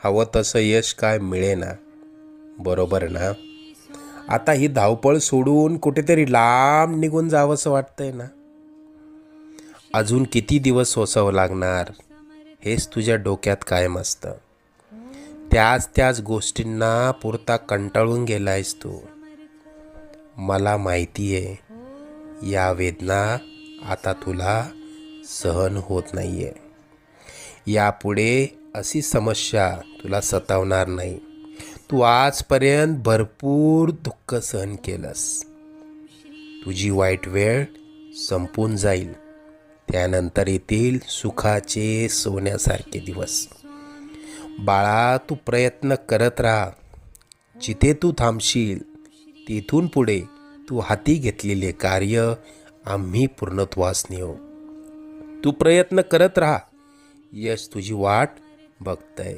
हवं तसं यश काय मिळेना, बरोबर ना? आता ही धावपळ सोडून कुठेतरी लांब निघून जावंसं वाटतंय ना? अजून किती दिवस सोसावं लागणार हेच तुझ्या डोक्यात कायम असतं. त्याच त्याच गोष्टींना पुरता कंटाळून गेलायस तू. मला माहिती आहे या वेदना आता तुला सहन होत नाहीये. यापुढे अशी समस्या तुला सतावणार नाही. तू आजपर्यंत भरपूर दुःख सहन केलंस. तुझी वाईट वेळ संपून जाईल. त्यानंतर येतील सुखाचे सोन्यासारखे दिवस. बाळा, तू प्रयत्न करत राहा. जिथे तू थांबशील तिथून पुढे तू हाती घेतलेले कार्य आम्ही पूर्णत्वास नेऊ. तू प्रयत्न करत राहा. यश तुझी वाट बघतंय.